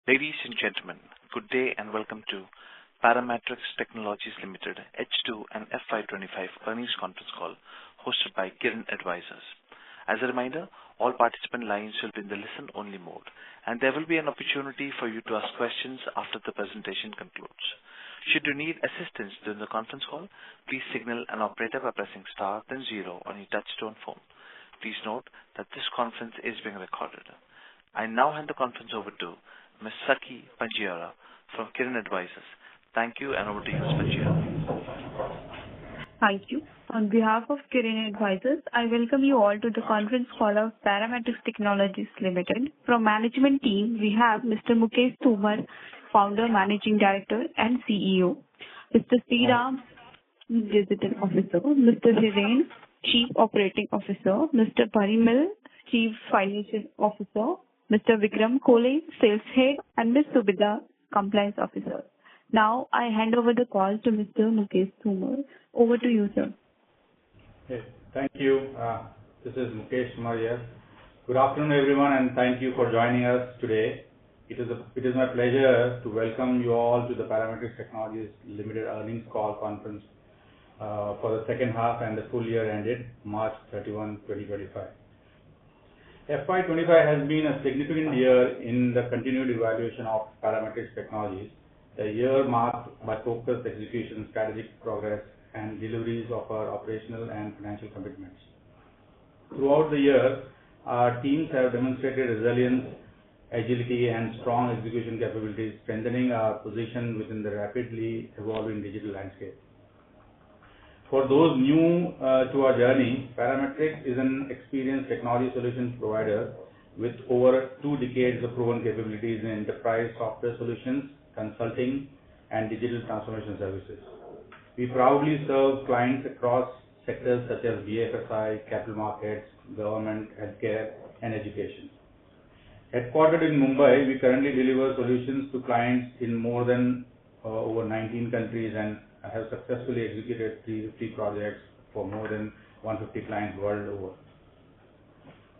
Ladies and gentlemen, good day and welcome to Paramatrix Technologies Limited H2 and FY25 earnings conference call hosted by Kiran Advisors. As a reminder, all participant lines will be in the listen-only mode, and there will be an opportunity for you to ask questions after the presentation concludes. Should you need assistance during the conference call, please signal an operator by pressing star then 0 on your touch-tone phone. Please note that this conference is being recorded. I now hand the conference over to Ms. Sakhi Panjiara from Kiran Advisors. Thank you, and over to you, Ms. Panjiara. Thank you. On behalf of Kiran Advisors, I welcome you all to the conference call of Paramatrix Technologies Limited. From management team, we have Mr. Mukesh Tomar, Founder, Managing Director, and CEO. Mr. Sriram, Digital Officer. Mr. Hiren, Chief Operating Officer. Mr. Parimal, Chief Financial Officer. Mr. Vikram Kole, Sales Head, and Ms. Subhida, Compliance Officer. Now, I hand over the call to Mr. Mukesh Tomar. Over to you, sir. Okay, thank you. This is Mukesh Tomar here. Good afternoon, everyone, and thank you for joining us today. It is my pleasure to welcome you all to the Paramatrix Technologies Limited earnings call conference for the second half and the full year ended March 31, 2025. FY25 has been a significant year in the continued evaluation of Paramatrix Technologies. The year marked by focused execution, strategic progress, and deliveries of our operational and financial commitments. Throughout the year, our teams have demonstrated resilience, agility, and strong execution capabilities, strengthening our position within the rapidly evolving digital landscape. For those new to our journey, Paramatrix is an experienced technology solutions provider with over 2 decades of proven capabilities in enterprise software solutions, consulting, and digital transformation services. We proudly serve clients across sectors such as BFSI, capital markets, government, healthcare, and education. Headquartered in Mumbai, we currently deliver solutions to clients in more than over 19 countries and have successfully executed 350 projects for more than 150 clients world over.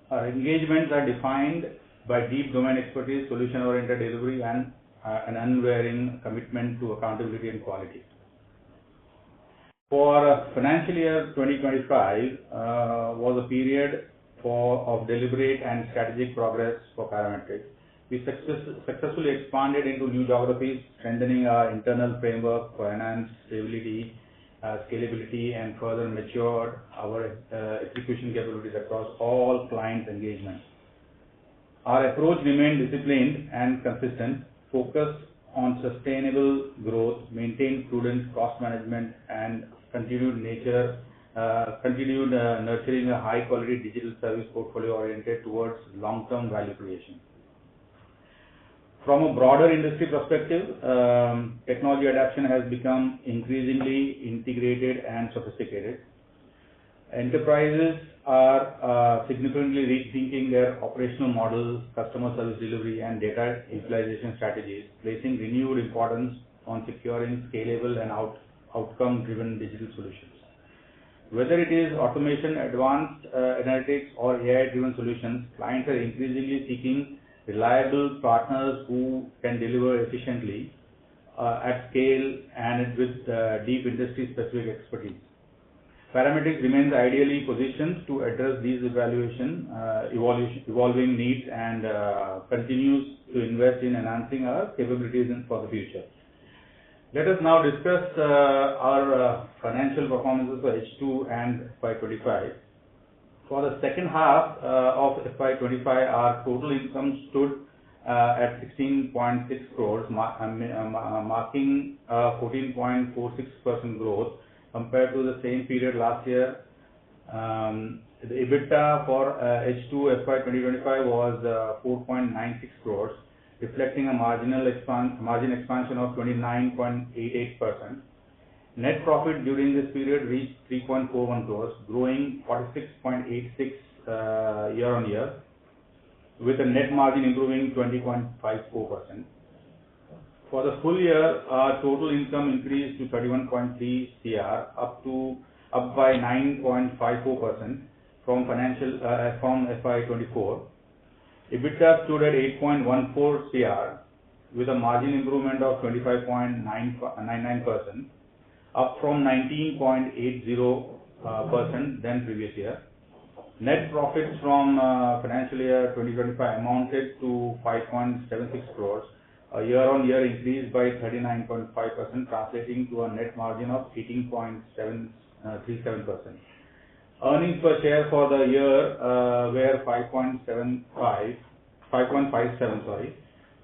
Our engagements are defined by deep domain expertise, solution-oriented delivery, and an unwavering commitment to accountability and quality. For financial year 2025 was a period of deliberate and strategic progress for Paramatrix. We successfully expanded into new geographies, strengthening our internal framework for enhanced stability, scalability, and further matured our execution capabilities across all client engagements. Our approach remained disciplined and consistent, focused on sustainable growth, maintained prudent cost management, and continued nurturing a high-quality digital service portfolio oriented towards long-term value creation. From a broader industry perspective, technology adoption has become increasingly integrated and sophisticated. Enterprises are significantly rethinking their operational models, customer service delivery, and data utilization strategies, placing renewed importance on securing scalable and outcome-driven digital solutions. Whether it is automation, advanced analytics, or AI-driven solutions, clients are increasingly seeking reliable partners who can deliver efficiently at scale and with deep industry-specific expertise. Paramatrix remains ideally positioned to address these evolving needs and continues to invest in enhancing our capabilities for the future. Let us now discuss our financial performances for H2 and FY25. For the second half of FY25, our total income stood at 16.6 crores, marking 14.46% growth compared to the same period last year. The EBITDA for H2 FY2025 was 4.96 crores, reflecting a margin expansion of 29.88%. Net profit during this period reached 3.41 crores, growing 46.86% year on year, with a net margin improving 20.54%. For the full year, our total income increased to 31.3 crore, up by 9.54% from FY24. EBITDA stood at 8.14 crore, with a margin improvement of 25.99%, up from 19.80% than previous year. Net profits from financial year 2025 amounted to 5.76 crores, a year-on-year increase by 39.5%, translating to a net margin of 18.37%. Earnings per share for the year were 5.57.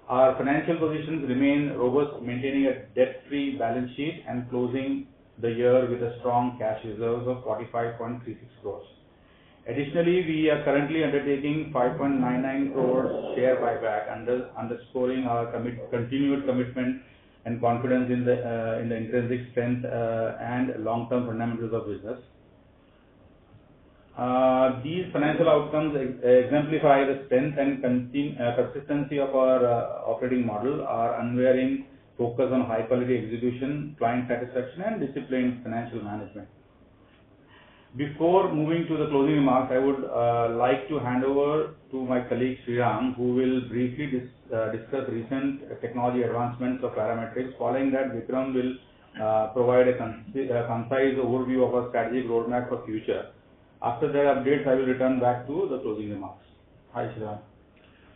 Our financial positions remain robust, maintaining a debt-free balance sheet and closing the year with a strong cash reserves of 45.36 crores. Additionally, we are currently undertaking 5.99 crores share buyback, underscoring our continued commitment and confidence in the intrinsic strength and long-term fundamentals of business. These financial outcomes exemplify the strength and consistency of our operating model, our unwavering focus on high-quality execution, client satisfaction, and disciplined financial management. Before moving to the closing remarks, I would like to hand over to my colleague Sriram, who will briefly discuss recent technology advancements of Paramatrix. Following that, Vikram will provide a concise overview of our strategic roadmap for future. After their updates, I will return back to the closing remarks. Hi, Sriram.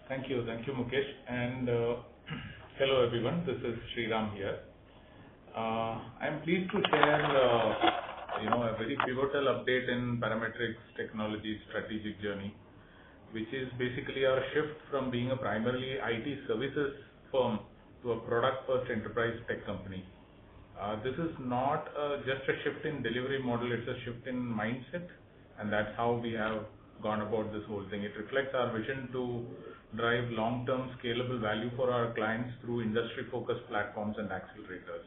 Thank you, Mukesh, and hello everyone. This is Sriram here. I am pleased to share, a very pivotal update in Paramatrix technology strategic journey, which is basically our shift from being a primarily IT services firm to a product-first enterprise tech company. This is not just a shift in delivery model; it's a shift in mindset. And that's how we have gone about this whole thing. It reflects our vision to drive long-term scalable value for our clients through industry-focused platforms and accelerators.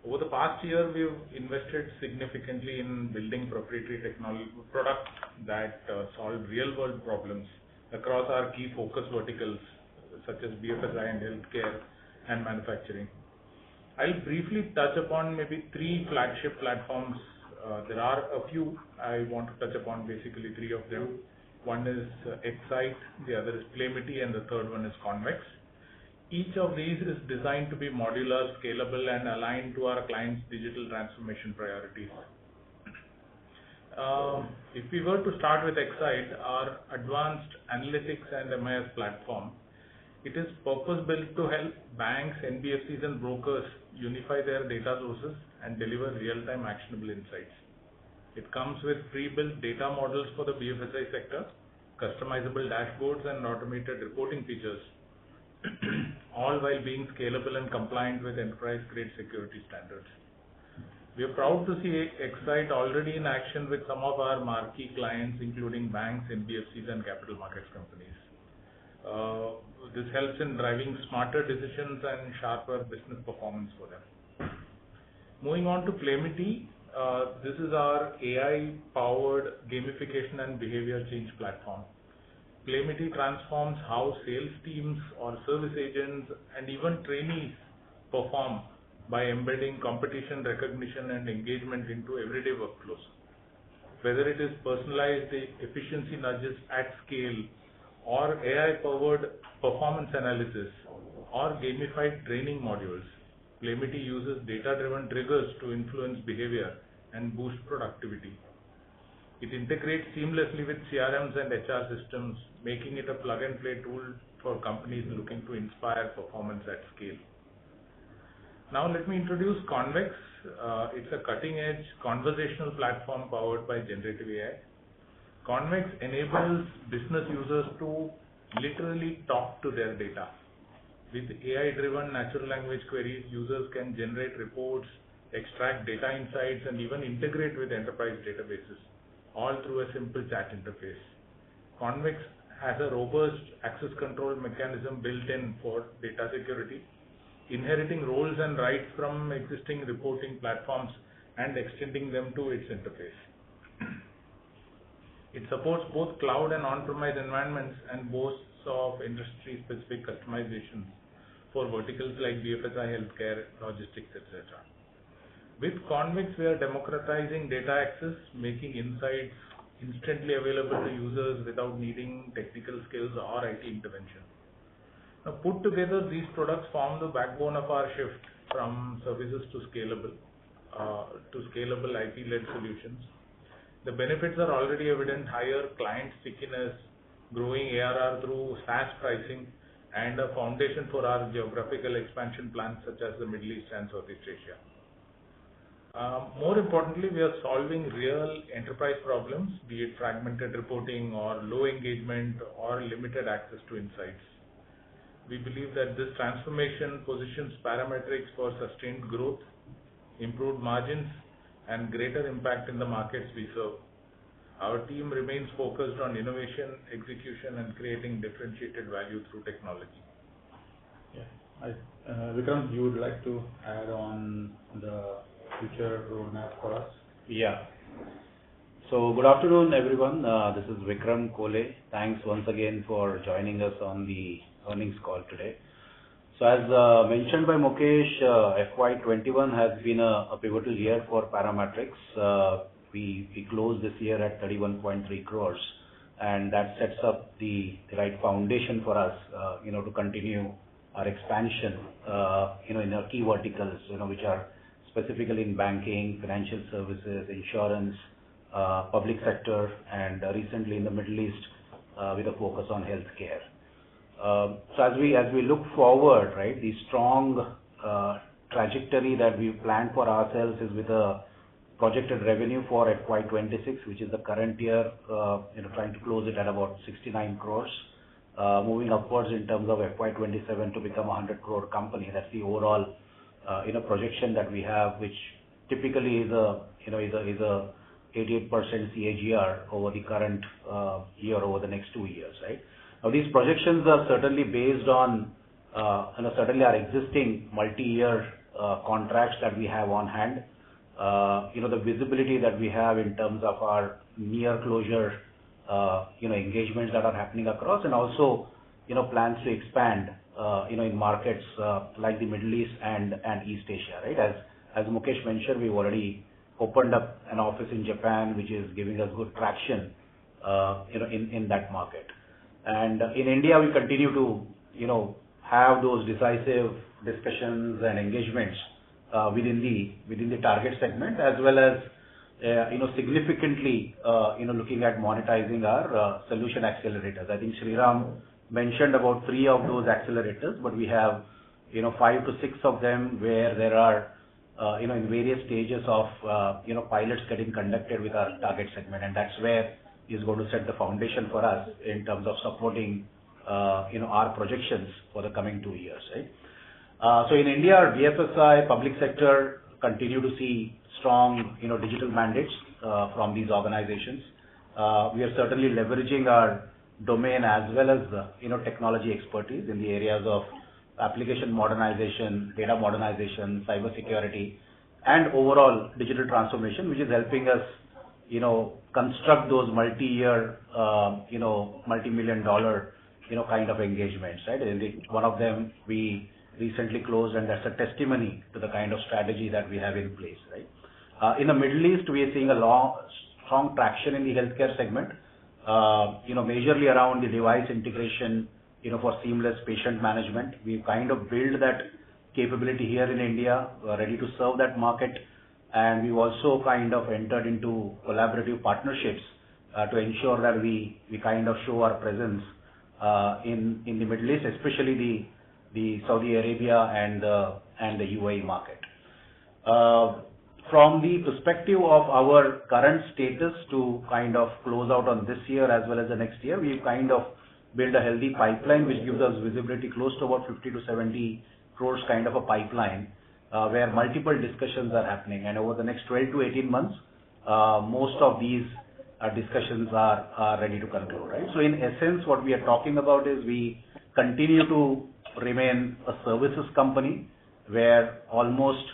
Over the past year, we've invested significantly in building proprietary technology products that solve real-world problems across our key focus verticals, such as BFSI and healthcare and manufacturing. I'll briefly touch upon maybe three flagship platforms. There are a few. I want to touch upon basically three of them. One is Excite, the other is Playmity, and the third one is Convex. Each of these is designed to be modular, scalable, and aligned to our clients' digital transformation priorities. If we were to start with Excite, our advanced analytics and MIS platform, it is purpose-built to help banks, NBFCs, and brokers unify their data sources and deliver real-time actionable insights. It comes with pre-built data models for the BFSI sector, customizable dashboards, and automated reporting features, all while being scalable and compliant with enterprise-grade security standards. We are proud to see Excite already in action with some of our marquee clients, including banks, NBFCs, and capital markets companies. This helps in driving smarter decisions and sharper business performance for them. Moving on to Playmity, this is our AI-powered gamification and behavior change platform. Playmity transforms how sales teams or service agents and even trainees perform by embedding competition recognition and engagement into everyday workflows. Whether it is personalized efficiency nudges at scale, or AI-powered performance analysis, or gamified training modules, Playmity uses data-driven triggers to influence behavior and boost productivity. It integrates seamlessly with CRMs and HR systems, making it a plug-and-play tool for companies looking to inspire performance at scale. Now let me introduce Convex. It's a cutting-edge conversational platform powered by generative AI. Convex enables business users to literally talk to their data. With AI-driven natural language queries, users can generate reports, extract data insights, and even integrate with enterprise databases, all through a simple chat interface. Convex has a robust access control mechanism built in for data security, inheriting roles and rights from existing reporting platforms and extending them to its interface. It supports both cloud and on-premise environments and boasts of industry-specific customizations for verticals like BFSI, healthcare, logistics, etc. With Convex, we are democratizing data access, making insights instantly available to users without needing technical skills or IT intervention. Now, put together, these products form the backbone of our shift from services to scalable IP-led solutions. The benefits are already evident: higher client stickiness, growing ARR through SaaS pricing, and a foundation for our geographical expansion plans such as the Middle East and Southeast Asia. More importantly, we are solving real enterprise problems, be it fragmented reporting or low engagement or limited access to insights. We believe that this transformation positions Paramatrix for sustained growth, improved margins, and greater impact in the markets we serve. Our team remains focused on innovation, execution, and creating differentiated value through technology. Yeah. Vikram, you would like to add on the future roadmap for us? Yeah. So good afternoon, everyone. This is Vikram Kole. Thanks once again for joining us on the earnings call today. So as mentioned by Mukesh, FY21 has been a pivotal year for Paramatrix. We closed this year at 31.3 crores, and that sets up the right foundation for us, to continue our expansion, in our key verticals, which are specifically in banking, financial services, insurance, public sector, and recently in the Middle East with a focus on healthcare. So as we look forward, right, the strong trajectory that we planned for ourselves is with a projected revenue for FY26, which is the current year, trying to close it at about 69 crores, moving upwards in terms of FY27 to become a 100 crore company. That's the overall projection that we have, which typically is a 88% CAGR over the current year, over the next 2 years, right? Now, these projections are certainly based on, certainly our existing multi-year contracts that we have on hand, the visibility that we have in terms of our near closure, engagements that are happening across, and also, plans to expand, in markets like the Middle East and East Asia, right? As Mukesh mentioned, we've already opened up an office in Japan, which is giving us good traction, in that market. And in India, we continue to, have those decisive discussions and engagements within the target segment, as well as, significantly, looking at monetizing our solution accelerators. I think Sriram mentioned about 3 of those accelerators, but we have, 5 to 6 of them where there are, in various stages of, pilots getting conducted with our target segment, and that's where is going to set the foundation for us in terms of supporting, our projections for the coming 2 years, right? So in India, our BFSI public sector continue to see strong, digital mandates from these organizations. We are certainly leveraging our domain as well as, technology expertise in the areas of application modernization, data modernization, cybersecurity, and overall digital transformation, which is helping us, construct those multi-year, multi-million-dollar, kind of engagements, right? And one of them we recently closed, and that's a testimony to the kind of strategy that we have in place, right? In the Middle East, we are seeing a strong traction in the healthcare segment, majorly around the device integration, for seamless patient management. We've kind of built that capability here in India, ready to serve that market. And we've also kind of entered into collaborative partnerships to ensure that we kind of show our presence in the Middle East, especially the Saudi Arabia and the UAE market. From the perspective of our current status to kind of close out on this year as well as the next year, we've kind of built a healthy pipeline which gives us visibility close to about 50 to 70 crores kind of a pipeline, where multiple discussions are happening. And over the next 12 to 18 months, most of these discussions are ready to conclude, right? So in essence, what we are talking about is we continue to remain a services company where almost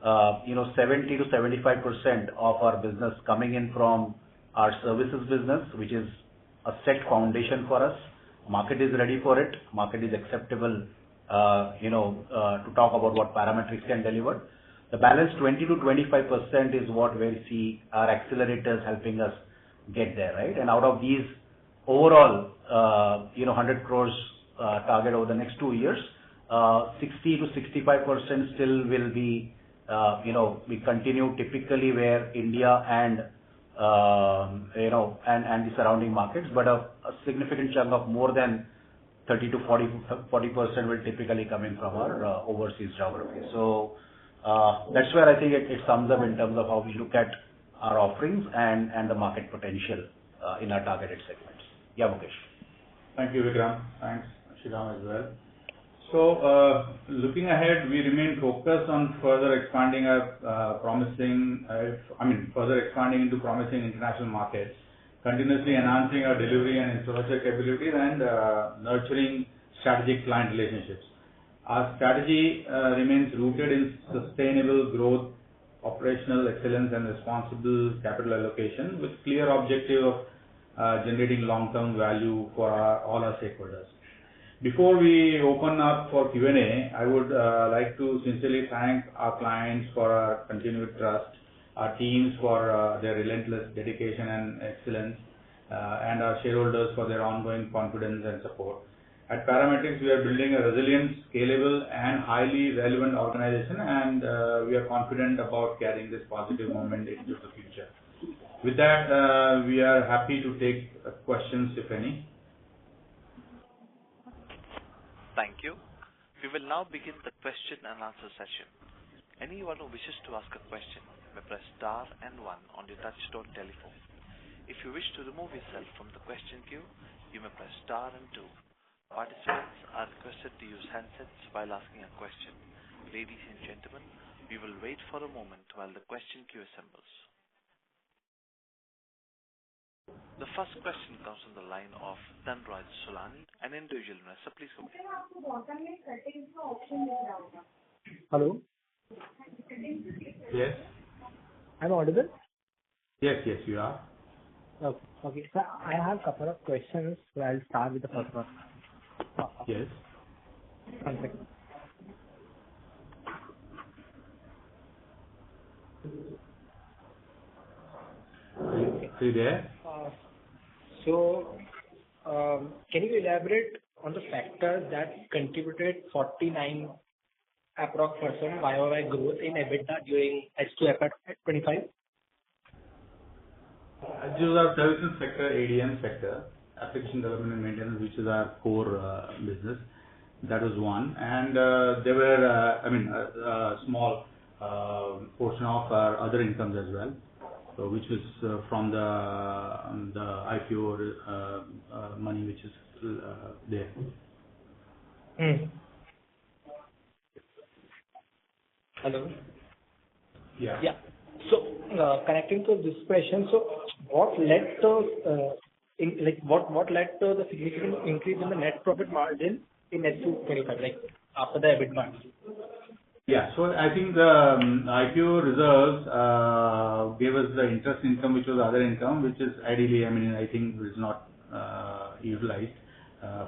70 to 75% of our business coming in from our services business, which is a set foundation for us. Market is ready for it. Market is acceptable, to talk about what Paramatrix can deliver. The balance 20 to 25% is what we see our accelerators helping us get there, right? And out of these overall, 100 crores target over the next 2 years, 60 to 65% still will be, we continue typically where India and, and the surrounding markets, but a significant chunk of more than 30 to 40% will typically come in from our overseas geography. So that's where I think it sums up in terms of how we look at our offerings and the market potential in our targeted segments. Yeah, Mukesh. Thank you, Vikram. Thanks, Sriram, as well. So, looking ahead, we remain focused on further expanding our further expanding into promising international markets, continuously enhancing our delivery and infrastructure capabilities, and nurturing strategic client relationships. Our strategy remains rooted in sustainable growth, operational excellence, and responsible capital allocation, with clear objective of generating long-term value for all our stakeholders. Before we open up for Q&A, I would like to sincerely thank our clients for our continued trust, our teams for their relentless dedication and excellence, and our shareholders for their ongoing confidence and support. At Paramatrix, we are building a resilient, scalable, and highly relevant organization, and we are confident about carrying this positive momentum into the future. With that, we are happy to take questions, if any. Thank you. We will now begin the question and answer session. Anyone who wishes to ask a question may press star and 1 on your touchtone telephone. If you wish to remove yourself from the question queue, you may press star and 2. Participants are requested to use handsets while asking a question. Ladies and gentlemen, we will wait for a moment while the question queue assembles. The first question comes from the line of Dhanraj Solani, an individual investor. Please go ahead. Hello. Yes. I'm audible? Yes, you are. Okay. So I have a couple of questions. So I'll start with the first one. Yes. One second. Are you there? Can you elaborate on the factors that contributed 49% YOY growth in EBITDA during H2 FY25? This is our services sector, ADM sector, application development and maintenance, which is our core business. That was one. And there were, a small portion of our other incomes as well, so which was from the IPO money, which is there. Hello? Yeah. So, connecting to this question, so what led to what led to the significant increase in the net profit margin in H2 25, after the EBIT margin? Yeah, so I think the IPO reserves gave us the interest income, which was other income, which is ideally, I think is not utilized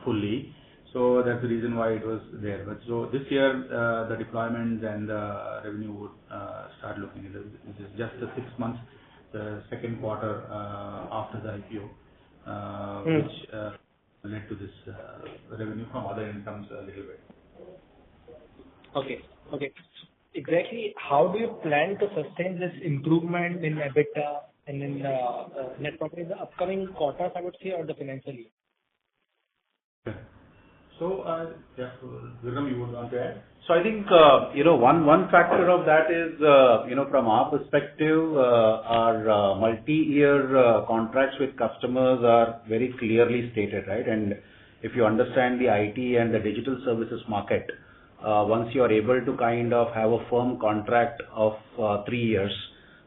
fully. So that's the reason why it was there. But so this year, the deployments and the revenue would start looking at it. This is just the 6 months, the second quarter after the IPO, which led to this revenue from other incomes a little bit. Okay. Exactly, how do you plan to sustain this improvement in EBITDA and in net profit in the upcoming quarters, I would say, or the financial year? Okay. So, Vikram, you would want to add? So I think, one factor of that is, from our perspective, our multi-year contracts with customers are very clearly stated, right? And if you understand the IT and the digital services market, once you are able to kind of have a firm contract of 3 years,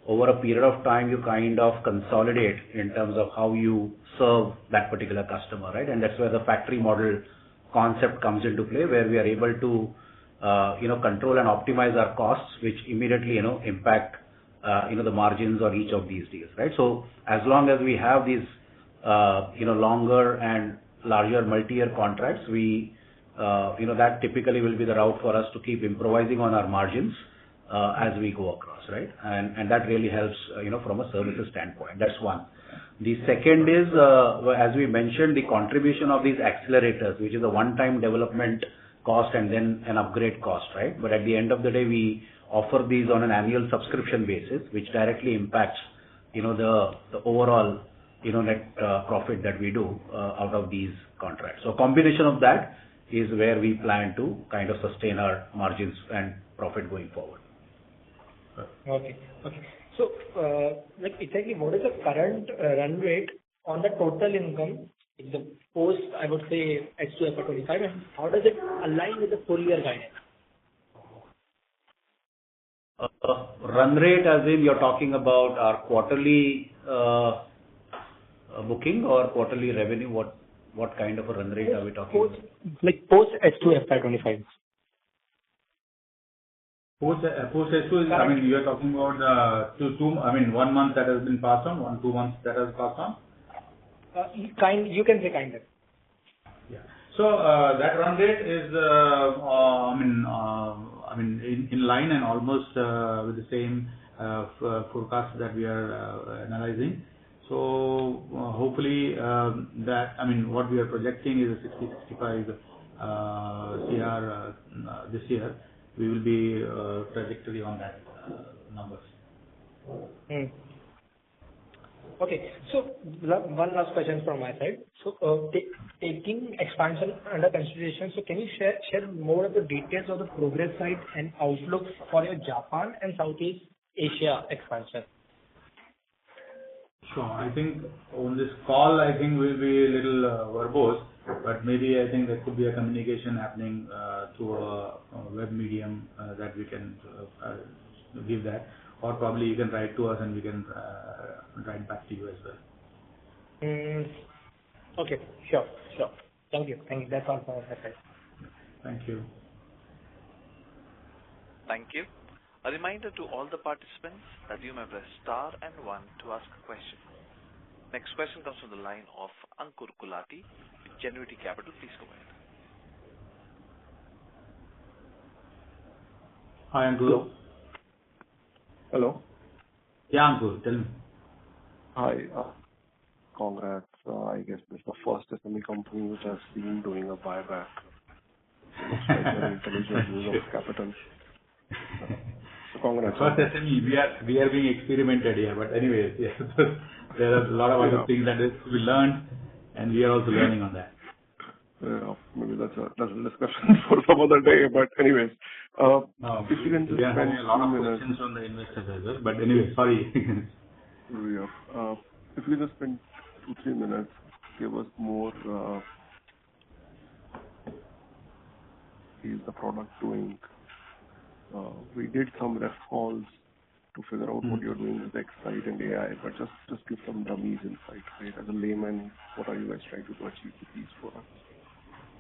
over a period of time, you kind of consolidate in terms of how you serve that particular customer, right? And that's where the factory model concept comes into play, where we are able to, control and optimize our costs, which immediately, impact, the margins on each of these deals, right? So as long as we have these, longer and larger multi-year contracts, we, that typically will be the route for us to keep improvising on our margins as we go across, right? And that really helps, from a services standpoint. That's one. The second is, as we mentioned, the contribution of these accelerators, which is a one-time development cost and then an upgrade cost, right? But at the end of the day, we offer these on an annual subscription basis, which directly impacts, the overall, net profit that we do out of these contracts. So combination of that is where we plan to kind of sustain our margins and profit going forward. Okay. So, exactly what is the current run rate on the total income in the post, I would say, H2 FY25, and how does it align with the full year guidance? Run rate, as in you're talking about our quarterly booking or quarterly revenue? What kind of a run rate are we talking about? Post H2 FY25. Post H2 is, I mean, you are talking about 1 month that has been passed on, 2 months that has passed on? You can say kind of. Yeah. So that run rate is, in line and almost with the same forecast that we are analyzing. So hopefully what we are projecting is a 60-65 CR this year. We will be trajectory on that numbers. Okay. So one last question from my side. So taking expansion under consideration, so can you share more of the details of the progress side and outlook for your Japan and Southeast Asia expansion? Sure. I think on this call, we'll be a little verbose, but maybe I think there could be a communication happening through a web medium that we can give that, or probably you can write to us and we can write back to you as well. Okay. Sure. Thank you. That's all from my side. Thank you. Thank you. A reminder to all the participants that you may press star and 1 to ask a question. Next question comes from the line of Ankur Gulati with Genuity Capital. Please go ahead. Hi, Ankur. Hello. Yeah, Ankur, tell me. Hi. Congrats. I guess this is the first SME company which I've seen doing a buyback. Looks like very intelligent use of capital. So congrats. First SME, we are being experimented here, but anyways, yes, there are a lot of other things that we learned, and we are also learning on that. Yeah, maybe that's a discussion for some other day. But anyways, if you can just spend a lot of 2 minutes. questions from the investors as well. But anyway, sorry. Yeah. If you just spend 2-3 minutes, give us more. Is the product doing? We did some ref calls to figure out what you're doing with Excite and AI, but just give some dummies insight, right? As a layman, what are you guys trying to achieve with these products?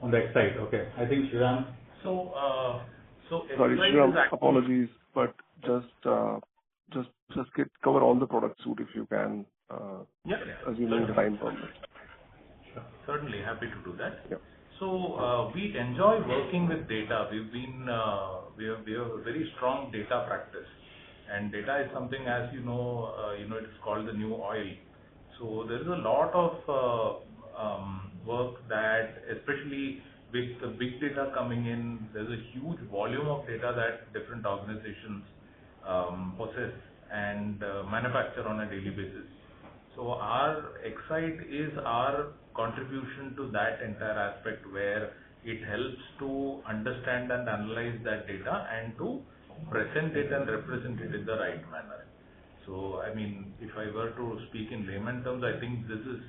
On the Excite, okay. I think Shriram. So Sorry, Shriram, apologies, but just cover all the product suite if you can. Assuming the time permits. Sure. Certainly happy to do that. Yeah. So we enjoy working with data. We have a very strong data practice, and data is something, as you know, it's called the new oil. So there is a lot of work that, especially with the big data coming in, there's a huge volume of data that different organizations possess and manufacture on a daily basis. So our Excite is our contribution to that entire aspect, where it helps to understand and analyze that data and to present it and represent it in the right manner. So, I mean, if I were to speak in layman terms, I think this is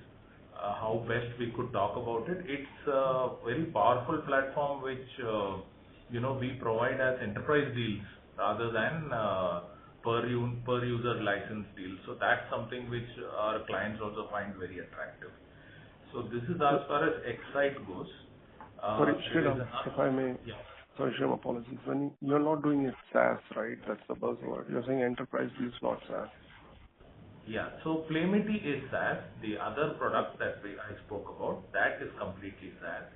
how best we could talk about it. It's a very powerful platform which, we provide as enterprise deals rather than per user license deals. So that's something which our clients also find very attractive. So this is as far as Excite goes. Sorry, Shriram, if I may. Yeah. Sorry, Shriram, apologies. When you're not doing it SaaS, right? That's the buzzword. You're saying enterprise deals, not SaaS. Yeah. So Playmity is SaaS. The other product that I spoke about, that is completely SaaS.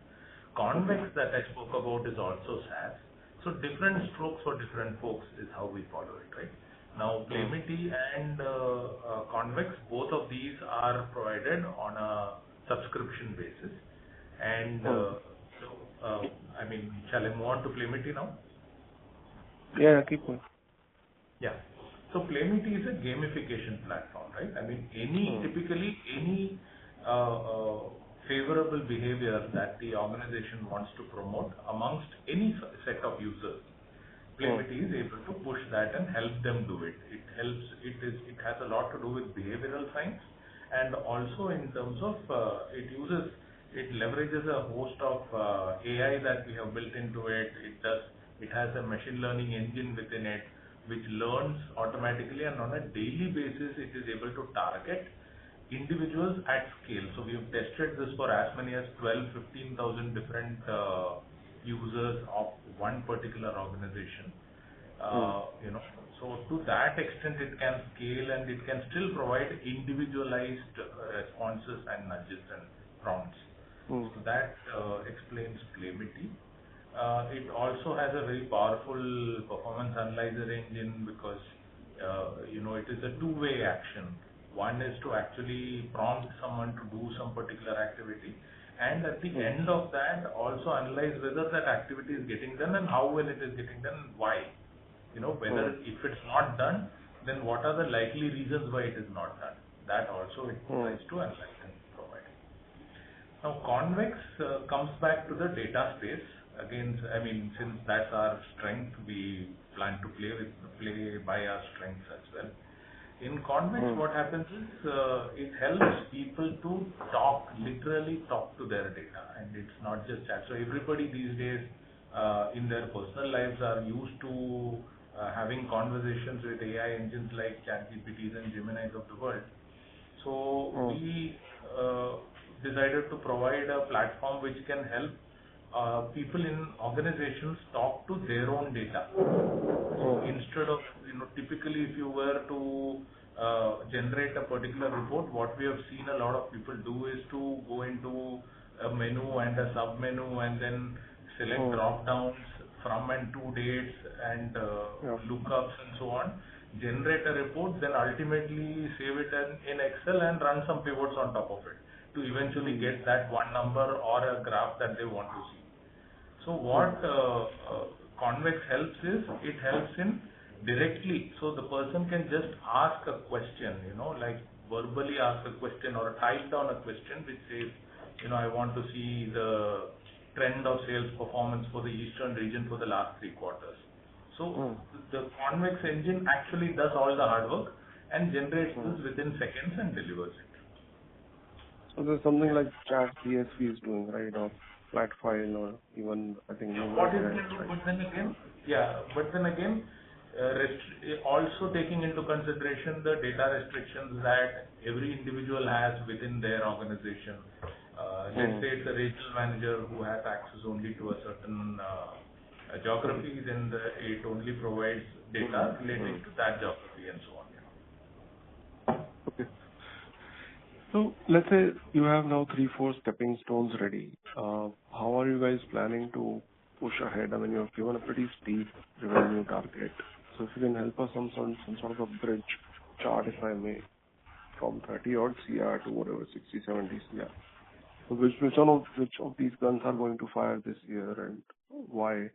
Convex that I spoke about is also SaaS. So different strokes for different folks is how we follow it, right? Now, Playmity and Convex, both of these are provided on a subscription basis. And I mean, shall I move on to Playmity now? Yeah, keep going. Yeah. So Playmity is a gamification platform, right? I mean, typically any favorable behavior that the organization wants to promote amongst any set of users, Playmity is able to push that and help them do it. It has a lot to do with behavioral science, and also in terms of it leverages a host of AI that we have built into it. It has a machine learning engine within it, which learns automatically, and on a daily basis it is able to target individuals at scale. So we have tested this for as many as 12-15,000 different users of one particular organization. So to that extent it can scale, and it can still provide individualized responses and nudges and prompts. So that explains Playmity. It also has a very powerful performance analyzer engine because it is a two-way action. One is to actually prompt someone to do some particular activity, and at the end of that also analyze whether that activity is getting done and how well it is getting done and why. Whether if it's not done, then what are the likely reasons why it is not done. That also it tries to analyze and provide. Now Convex comes back to the data space. Again, I mean, since that's our strength, we plan to play by our strengths as well. In Convex, what happens is it helps people to literally talk to their data, and it's not just chat. So everybody these days in their personal lives are used to having conversations with AI engines like ChatGPTs and Geminis of the world. So we decided to provide a platform which can help people in organizations talk to their own data. So instead of, typically if you were to generate a particular report, what we have seen a lot of people do is to go into a menu and a sub-menu and then select drop-downs from and to dates and lookups and so on, generate a report, then ultimately save it in Excel and run some pivots on top of it to eventually get that one number or a graph that they want to see. So what Convex helps is, it helps in directly, so the person can just ask a question, like verbally ask a question or type down a question which says, I want to see the trend of sales performance for the eastern region for the last 3 quarters. So the Convex engine actually does all the hard work and generates this within seconds and delivers it. So there's something like Chat CSV is doing, right, or flat file, or even I think what it can do, but then again, also taking into consideration the data restrictions that every individual has within their organization. Let's say it's a regional manager who has access only to a certain geography, then it only provides data relating to that geography and so on. Okay. So let's say you have now 3-4 stepping stones ready. How are you guys planning to push ahead? I mean, you have given a pretty steep revenue target. So if you can help us some sort of a bridge chart, if I may, from 30 odd CR to whatever 60, 70 CR. So which of these guns are going to fire this year and why?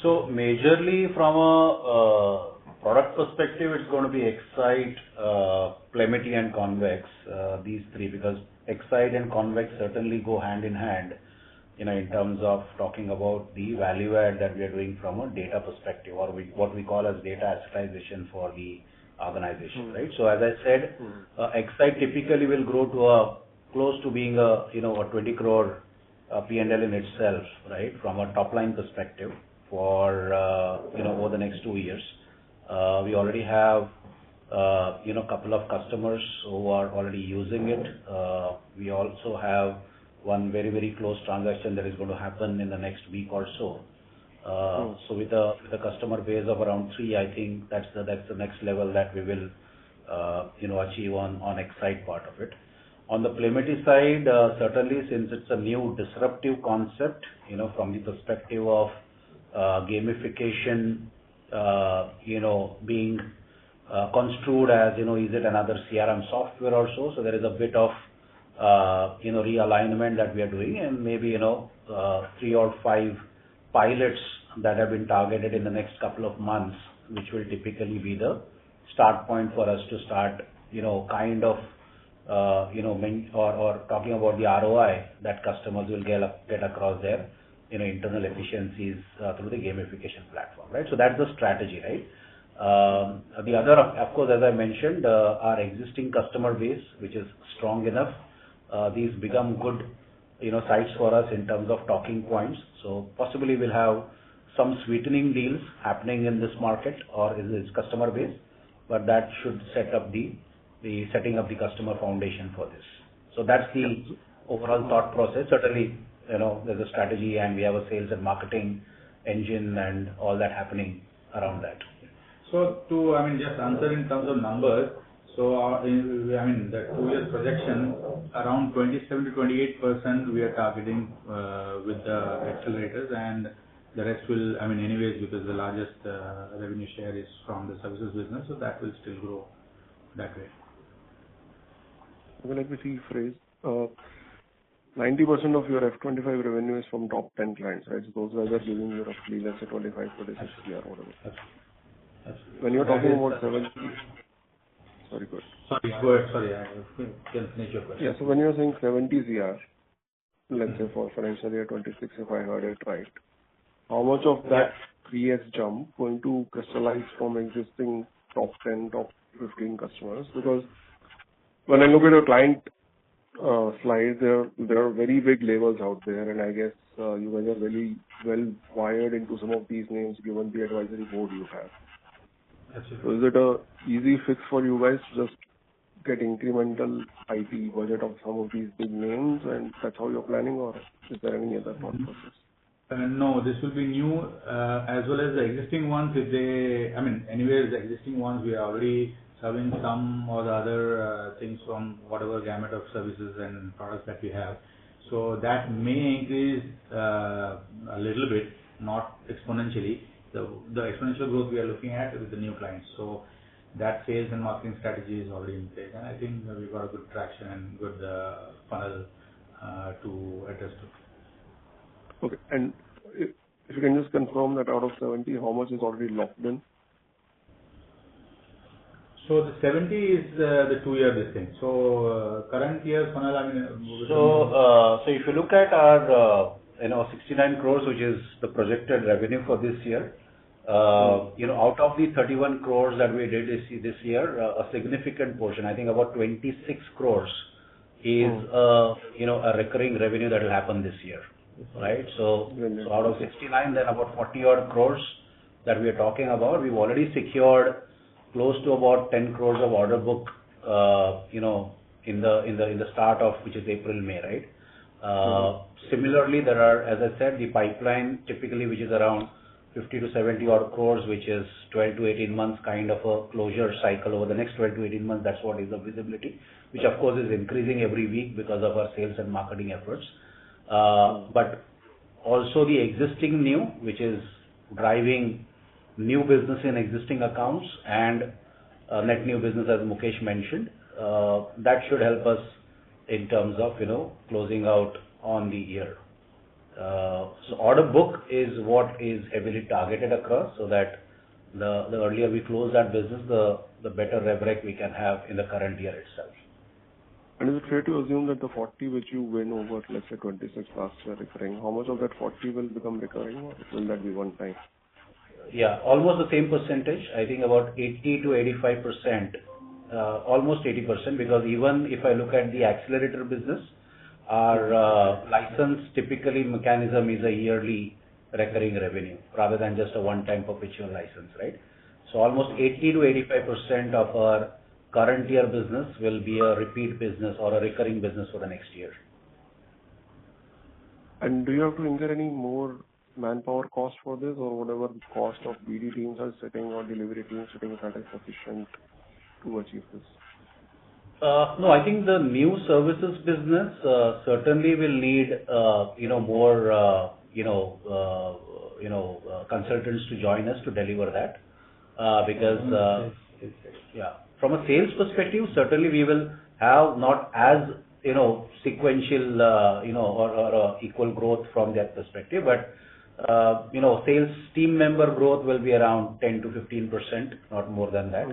So majorly from a product perspective, it's going to be Excite, Playmity and Convex, these three, because Excite and Convex certainly go hand in hand, in terms of talking about the value add that we are doing from a data perspective, or what we call as data assetization for the organization, right? So as I said, Excite typically will grow to close to being a 20 crore P&L in itself, right, from a top line perspective for over the next 2 years. We already have couple of customers who are already using it. We also have one very, very close transaction that is going to happen in the next week or so. So with a customer base of around 3, I think that's the next level that we will achieve on Excite part of it. On the Playmity side, certainly since it's a new disruptive concept, from the perspective of gamification being construed as, is it another CRM software or so? So there is a bit of, realignment that we are doing, and maybe, 3 or 5 pilots that have been targeted in the next couple of months, which will typically be the start point for us to start, kind of, or talking about the ROI that customers will get across their, internal efficiencies through the gamification platform, right? So that's the strategy, right? The other, of course, as I mentioned, our existing customer base, which is strong enough, these become good, sites for us in terms of talking points. So possibly we'll have some sweetening deals happening in this market or in this customer base, but that should set up the setting up the customer foundation for this. So that's the overall thought process. Certainly, there's a strategy, and we have a sales and marketing engine and all that happening around that. So just answer in terms of numbers. So, the 2 years projection, around 27 to 28% we are targeting with the accelerators, and the rest will, anyways, because the largest revenue share is from the services business, so that will still grow that way. Okay, let me see phrase. 90% of your F25 revenue is from top 10 clients, right? So those guys are giving you roughly, let's say, 25, 26 CR, whatever. Absolutely. When you're talking about 70, sorry, go ahead. Go ahead. Sorry, I can finish your question. Yeah, so when you're saying 70 CR, let's say for financial year 26, if I heard it right, how much of that 3x jump going to crystallize from existing top 10, top 15 customers? Because when I look at your client slide, there are very big labels out there, and I guess you guys are very well wired into some of these names given the advisory board you have. Absolutely. So is it a easy fix for you guys to just get incremental IT budget of some of these big names, and that's how you're planning, or is there any other thought process? No, this will be new, as well as the existing ones. If they, anyways, the existing ones, we are already serving some or the other things from whatever gamut of services and products that we have. So that may increase a little bit, not exponentially. The exponential growth we are looking at with the new clients. So that sales and marketing strategy is already in place, and I think we've got a good traction and good funnel to address to. Okay, and if you can just confirm that out of 70, how much is already locked in? So the 70 is the 2-year this thing. So current year funnel, So if you look at our 69 crores, which is the projected revenue for this year, out of the 31 crores that we did this year, a significant portion, I think about 26 crores, is a recurring revenue that will happen this year, right? So out of 69, then about 40 odd crores that we are talking about, we've already secured close to about 10 crores of order book, in the start of, which is April, May, right? Similarly, there are, as I said, the pipeline typically, which is around 50 to 70 odd crores, which is 12 to 18 months kind of a closure cycle over the next 12 to 18 months. That's what is the visibility, which of course is increasing every week because of our sales and marketing efforts. But also the existing new, which is driving new business in existing accounts and net new business, as Mukesh mentioned, that should help us in terms of, closing out on the year. So order book is what is heavily targeted across, so that the earlier we close that business, the better rev rec we can have in the current year itself. And is it fair to assume that the 40 which you win over, let's say 26 last year recurring, how much of that 40 will become recurring, or will that be one time? Yeah, almost the same percentage. I think about 80 to 85%, almost 80%, because even if I look at the accelerator business, our license typically mechanism is a yearly recurring revenue rather than just a one-time perpetual license, right? So almost 80 to 85% of our current year business will be a repeat business or a recurring business for the next year. And do you have to incur any more manpower cost for this, or whatever the cost of BD teams are sitting or delivery teams sitting, that is sufficient to achieve this? No, I think the new services business certainly will need, more, consultants to join us to deliver that. Because from a sales perspective, certainly we will have not as sequential or equal growth from that perspective, but sales team member growth will be around 10 to 15%, not more than that,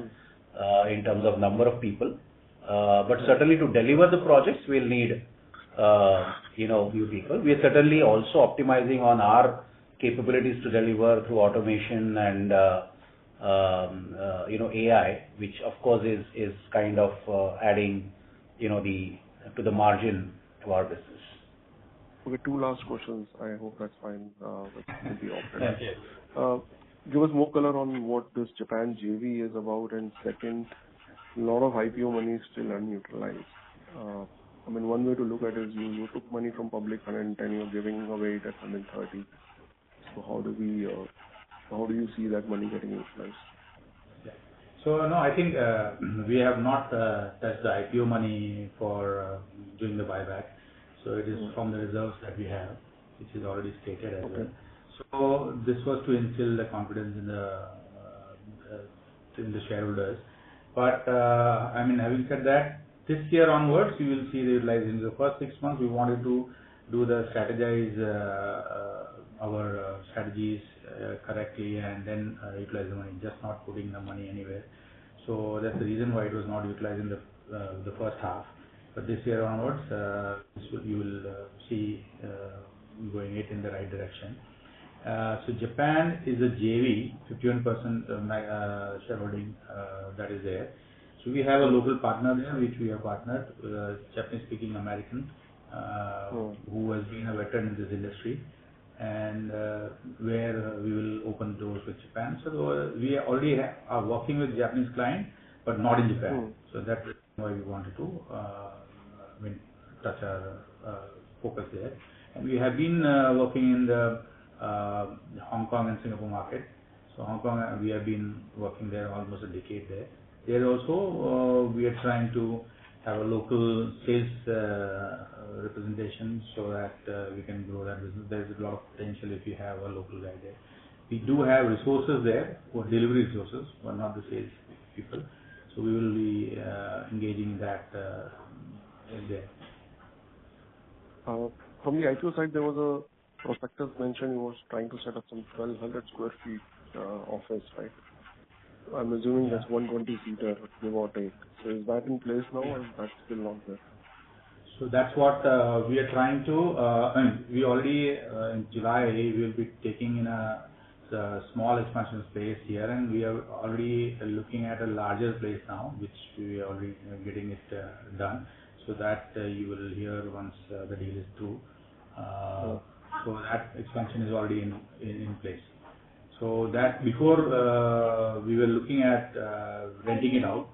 in terms of number of people. But certainly to deliver the projects, we'll need new people. We are certainly also optimizing on our capabilities to deliver through automation and AI, which of course is kind of adding to the margin to our business. Okay, two last questions. I hope that's fine with the operator. Give us more color on what this Japan JV is about, and second, a lot of IPO money is still unutilized. I mean, one way to look at it is you took money from public 110, you're giving away it at 130. So how do you see that money getting utilized? So no, I think we have not touched the IPO money for doing the buyback. So it is from the reserves that we have, which is already stated as well. So this was to instill the confidence in the shareholders. But I mean, having said that, this year onwards, you will see the utilization. The first 6 months, we wanted to do the our strategies correctly and then utilize the money, just not putting the money anywhere. So that's the reason why it was not utilized in the first half. But this year onwards, you will see going it in the right direction. So Japan is a JV, 51% shareholding that is there. So we have a local partner there, which we have partnered, Japanese-speaking American, who has been a veteran in this industry, and where we will open doors with Japan. So we already are working with Japanese client, but not in Japan. So that's why we wanted to touch our focus there. And we have been working in the Hong Kong and Singapore market. So Hong Kong, we have been working there almost a decade there. There also, we are trying to have a local sales representation so that we can grow that business. There's a lot of potential if you have a local guy there. We do have resources there for delivery resources, but not the sales people. So we will be engaging that there. From the IPO side, there was a prospectus mentioned he was trying to set up some 1,200 square feet office, right? I'm assuming that's 120-seater, give or take. So is that in place now, or is that still not there? So that's what we are trying to. We already in July we will be taking in a small expansion space here, and we are already looking at a larger place now, which we are already getting it done. So that you will hear once the deal is through. So that expansion is already in place. So that before we were looking at renting it out,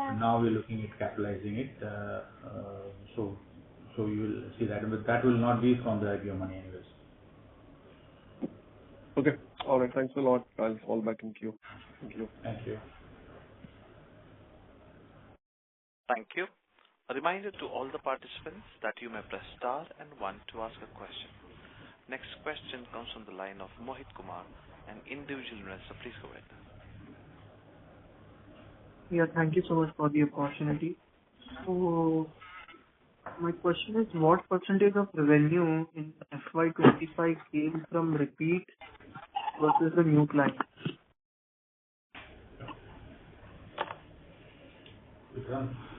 and now we're looking at capitalizing it. So you will see that, but that will not be from the IPO money anyways. Okay. All right. Thanks a lot. I'll fall back in queue. Thank you. Thank you. Thank you. A reminder to all the participants that you may press star and 1 to ask a question. Next question comes from the line of Mohit Kumar, an individual investor. Please go ahead. Yeah, thank you so much for the opportunity. So, my question is, what percentage of revenue in FY25 came from repeat versus the new client?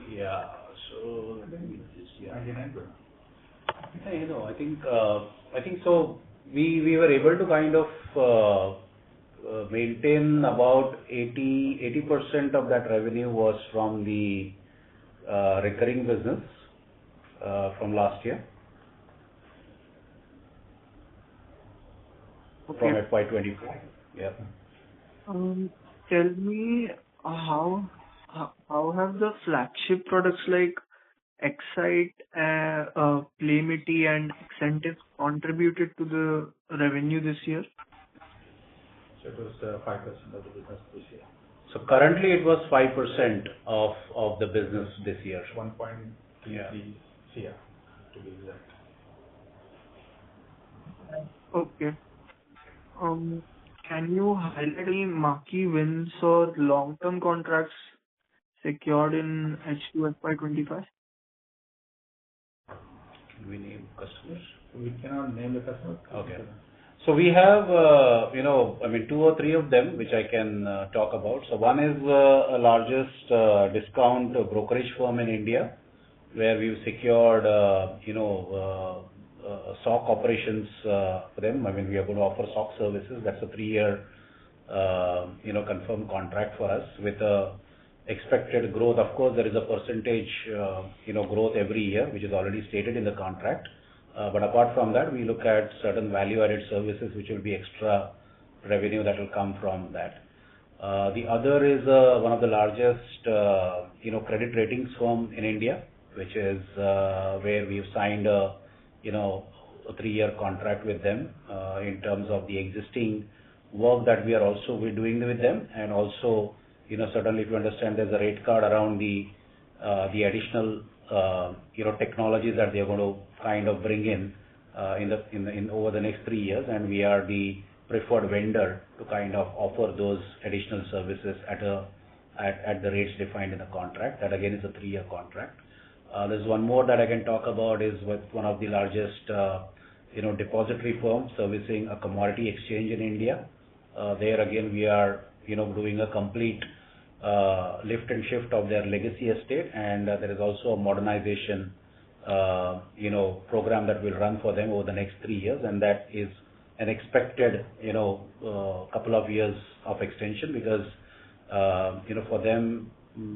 Yeah. So let me just I think so. We were able to kind of maintain about 80% of that revenue was from the recurring business from last year. Okay. From FY25. Yeah. Tell me how have the flagship products like Excite, Playmity and Incentive contributed to the revenue this year? So it was 5% of the business this year. So currently it was 5% of the business this year. 1.33 CR to be exact. Okay. Can you highlight any marquee wins or long-term contracts secured in H2 FY25? Can we name customers? We cannot name the customer. Okay. So we have, two or three of them which I can talk about. So one is a largest discount brokerage firm in India, where we've secured, SOC operations for them. I mean, we are going to offer SOC services. That's a 3-year, confirmed contract for us with expected growth. Of course, there is a percentage, growth every year, which is already stated in the contract. But apart from that, we look at certain value-added services, which will be extra revenue that will come from that. The other is one of the largest, credit ratings firm in India, which is where we've signed a 3-year contract with them in terms of the existing work that we're doing with them, and also, certainly if you understand, there's a rate card around the additional technologies that they're going to kind of bring in over the next 3 years, and we are the preferred vendor to kind of offer those additional services at the rates defined in the contract. That again is a 3-year contract. There's one more that I can talk about, is with one of the largest depository firms servicing a commodity exchange in India. There again we are doing a complete lift and shift of their legacy estate, and there is also a modernization program that will run for them over the next 3 years, and that is an expected couple of years of extension, because for them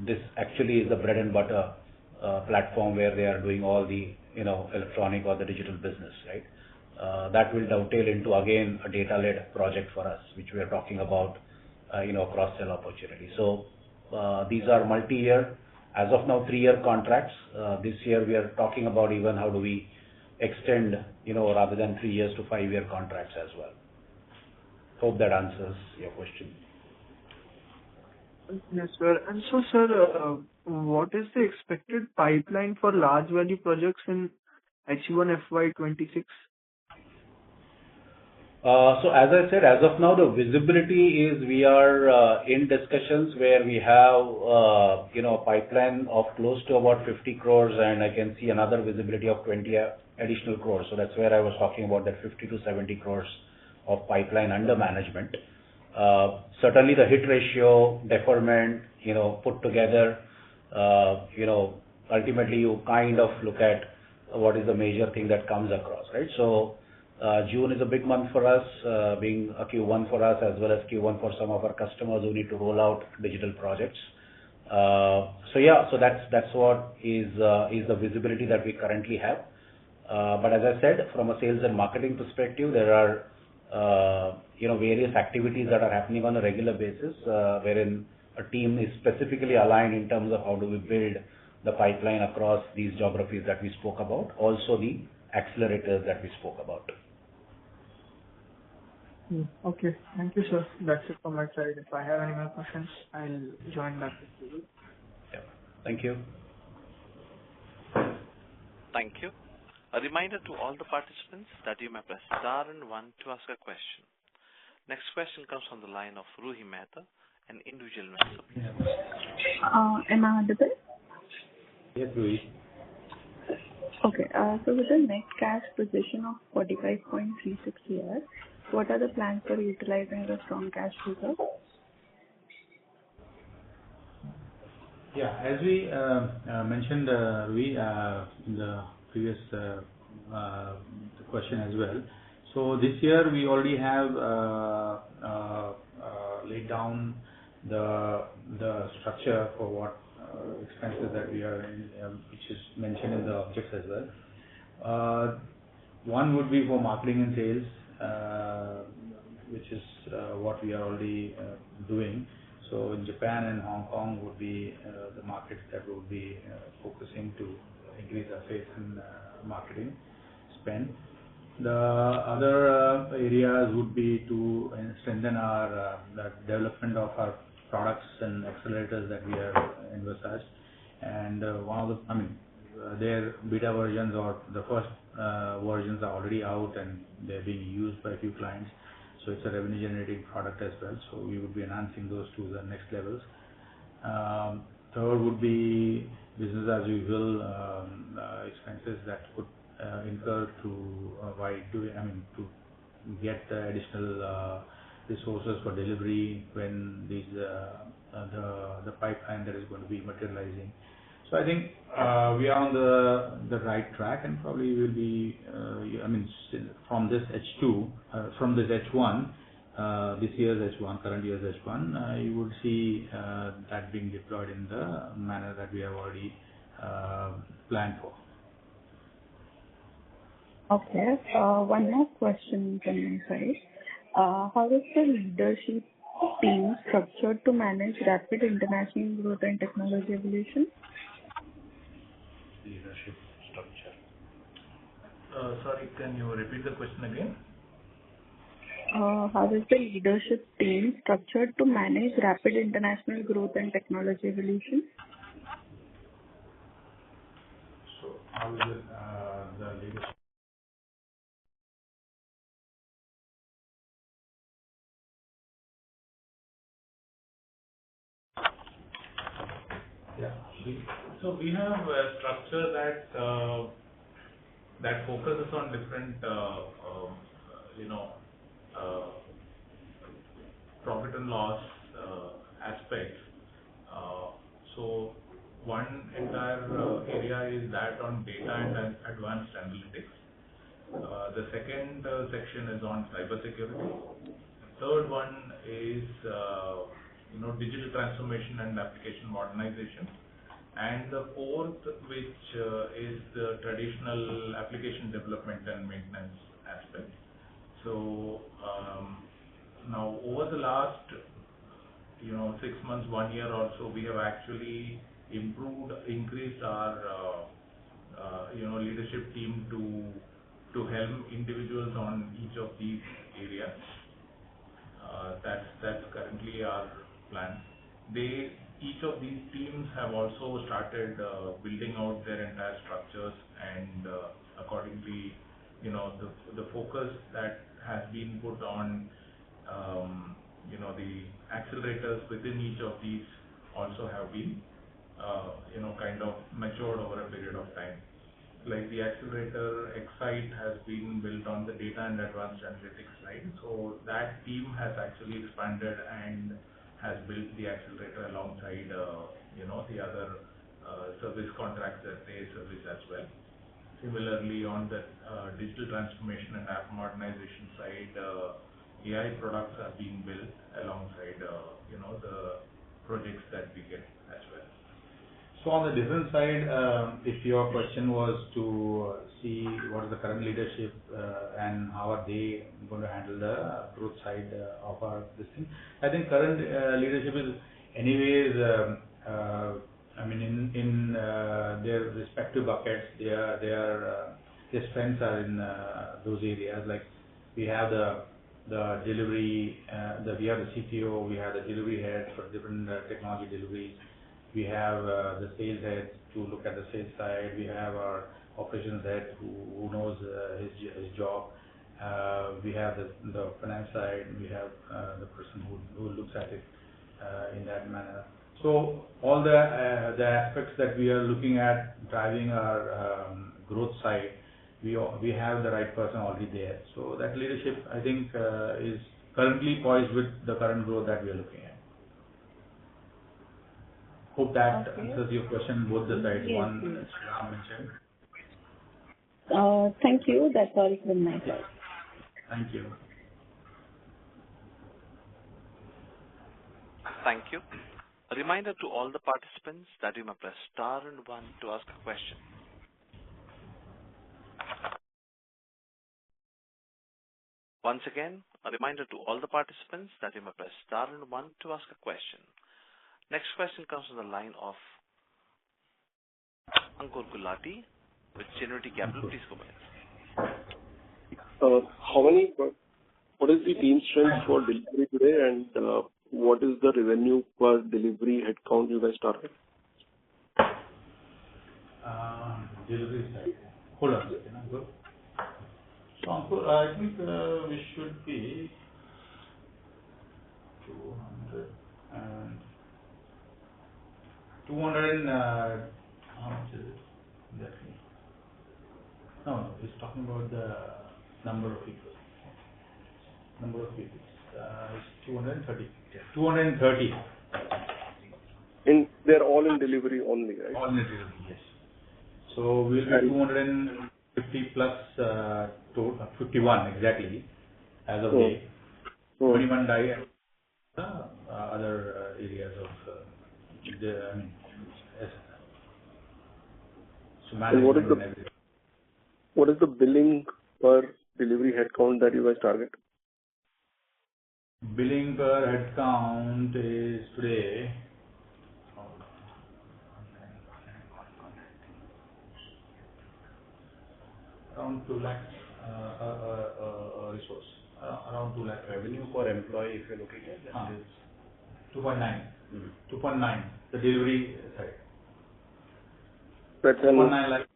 this actually is the bread and butter platform where they are doing all the electronic or the digital business, right? That will dovetail into again a data-led project for us, which we are talking about cross-sell opportunity. So these are multi-year, as of now 3-year contracts. This year we are talking about even how do we extend rather than 3 years to 5-year contracts as well. Hope that answers your question. Yes, sir. And so, sir, what is the expected pipeline for large value projects in H1 FY26? So as I said, as of now, the visibility is we are in discussions where we have a pipeline of close to about 50 crores, and I can see another visibility of 20 additional crores. So that's where I was talking about that 50 to 70 crores of pipeline under management. Certainly the hit ratio, deferment, put together, ultimately you kind of look at what is the major thing that comes across, right? So June is a big month for us, being a Q1 for us, as well as Q1 for some of our customers who need to roll out digital projects. So that's what is the visibility that we currently have. But as I said, from a sales and marketing perspective, there are various activities that are happening on a regular basis, wherein a team is specifically aligned in terms of how do we build the pipeline across these geographies that we spoke about, also the accelerators that we spoke about. Okay, thank you, sir. That's it from my side. If I have any more questions, I'll join back with you. Yeah. Thank you. Thank you. A reminder to all the participants that you may press star and 1 to ask a question. Next question comes from the line of Ruhi Mehta, an individual investor. Am I audible? Yes, Ruhi. Okay. So with a net cash position of 45.36 years, what are the plans for utilizing the strong cash reserve? Yeah, as we mentioned, Ruhi, in the previous question as well. So this year we already have laid down the structure for what expenses that we are in, which is mentioned in the objects as well. One would be for marketing and sales, which is what we are already doing. So in Japan and Hong Kong would be the markets that will be focusing to increase our sales and marketing spend. The other areas would be to strengthen our the development of our products and accelerators that we have envisaged. And one of the, their beta versions or the first versions are already out and they're being used by a few clients. So it's a revenue generating product as well. So we would be enhancing those to the next levels. Third would be business as usual expenses that could incur to by doing, to get additional resources for delivery when these the pipeline that is going to be materializing. So I think we are on the right track, and probably will be from this H2 from this H1 this year's H1, current year's H1, you would see that being deployed in the manner that we have already planned for. Okay. One more question from my side. How is the leadership team structured to manage rapid international growth and technology evolution? Leadership structure. Sorry, can you repeat the question again? How is the leadership team structured to manage rapid international growth and technology evolution? So how is it the leadership? Yeah. So we have a structure that focuses on different, profit and loss aspects. So one entire area is that on data and advanced analytics. The second section is on cybersecurity. The third one is digital transformation and application modernization. And the fourth, which is the traditional application development and maintenance aspect. So now over the last 6 months, 1 year or so, we have actually increased our leadership team to help individuals on each of these areas. That's currently our plan. Each of these teams have also started building out their entire structures, and accordingly, the focus that has been put on the accelerators within each of these also have been kind of matured over a period of time. Like the accelerator Excite has been built on the data and advanced analytics side, so that team has actually expanded and has built the accelerator alongside the other service contracts that they service as well. Similarly, on the digital transformation and app modernization side, AI products are being built alongside the projects that we get as well. So on the different side, if your question was to see what is the current leadership and how are they going to handle the growth side of our this thing, I think current leadership is anyways, in their respective buckets, their strengths are in those areas. Like we have the delivery, we have the CTO, we have the delivery head for different technology deliveries. We have the sales head to look at the sales side. We have our operations head who knows his job. We have the finance side. We have the person who looks at it in that manner. So all the aspects that we are looking at driving our growth side, we have the right person already there. So that leadership, I think, is currently poised with the current growth that we are looking at. Hope that answers your question, both the sides. Yes, One, yes. Ram mentioned. Thank you. That's all from my side. Thank you. Thank you. A reminder to all the participants that you may press star and one to ask a question. Once again, a reminder to all the participants that you may press star and one to ask a question. Next question comes from the line of Ankur Gulati with Genuity Capital. Please go ahead. What is the team strength for delivery today, and what is the revenue per delivery headcount you guys target? Delivery side. Hold on a second, Ankur. So Ankur, I think we should be and 200 how much is it exactly? No, he's talking about the number of people. Number of people. It's 230. Yeah. 230. They're all in delivery only, right? All in delivery, yes. So we'll be 250 plus 51 exactly as of date. 21 die and other areas of so management and everything. What is the billing per delivery headcount that you guys target? Billing per headcount is today around 2 lakhs resource. Around 2 lakh Revenue per employee, if you're looking at that, is 2.9. 2.9. The delivery side. That's 2.9 lakh.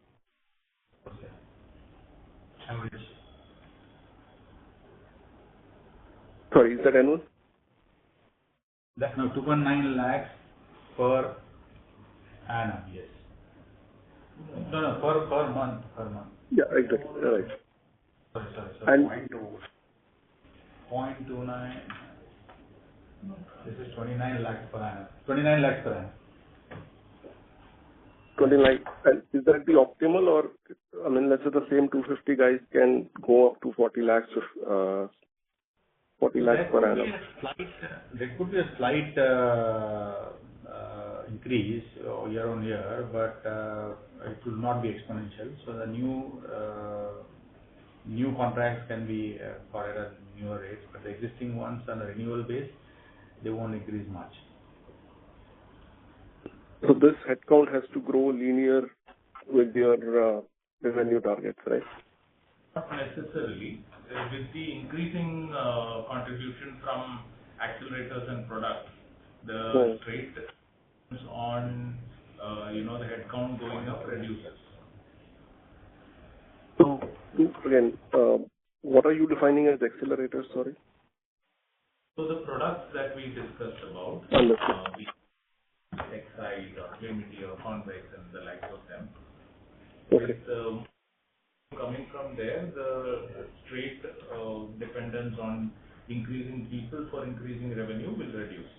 Average. Sorry, is that annual? That no, 2.9 lakhs per annum. Yes. No, per month. Per month. Yeah, exactly. Right. Sorry. And 0.29. This is 29 lakhs per annum. 29 lakhs per annum. 29. And is that the optimal, or I mean, let's say the same 250 guys can go up to 40 lakhs, 40 lakhs per annum? There could be a slight increase year on year, but it will not be exponential. So the new contracts can be got at newer rates, but the existing ones on a renewal base, they won't increase much. So this headcount has to grow linear with your revenue targets, right? Not necessarily. With the increasing contribution from accelerators and products, the straight on the headcount going up reduces. So again, what are you defining as accelerators? Sorry. So the products that we discussed about, Excite or Clarity or Convex and the likes of them. Okay. With coming from there, the straight dependence on increasing people for increasing revenue will reduce.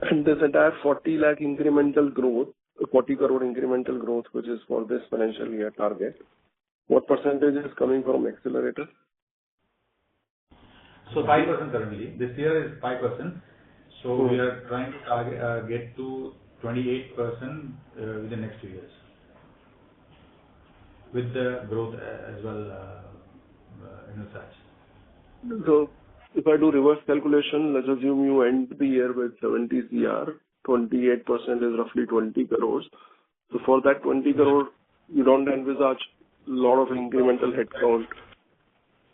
And this entire 40 lakh incremental growth, 40 crore incremental growth, which is for this financial year target, what percentage is coming from accelerator? So 5% currently. This year is 5%. So we are trying to target, get to 28% within the next 2 years. With the growth as well, such. So if I do reverse calculation, let's assume you end the year with 70 CR, 28% is roughly 20 crores. So for that 20 crore, you don't envisage a lot of incremental headcount.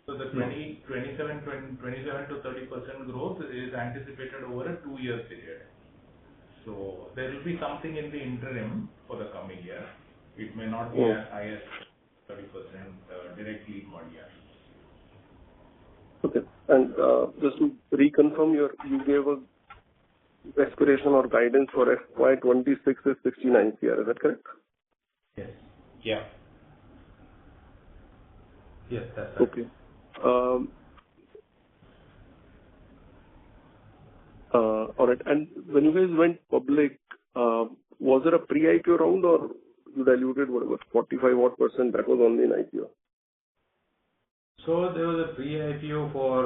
So the 27 to 30% growth is anticipated over a 2-year period. So there will be something in the interim for the coming year. It may not be as high as 30% directly in 1 year. Okay. And just to reconfirm, you gave a aspiration or guidance for FY26 is 69 CR. Is that correct? Yes. Yeah. Yes, that's right. Okay. All right. And when you guys went public, was there a pre-IPO round, or you diluted whatever 45% that was only in IPO? So there was a pre-IPO for,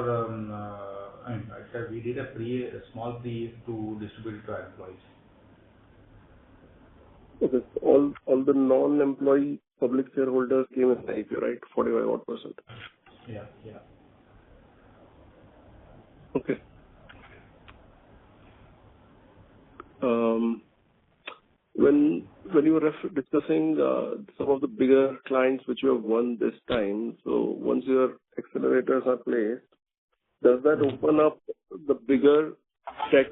we did a small pre to distribute it to our employees. Okay. All the non-employee public shareholders came in the IPO, right? 45%. Yeah. Okay. When you were discussing some of the bigger clients which you have won this time, so once your accelerators are placed, does that open up the bigger tech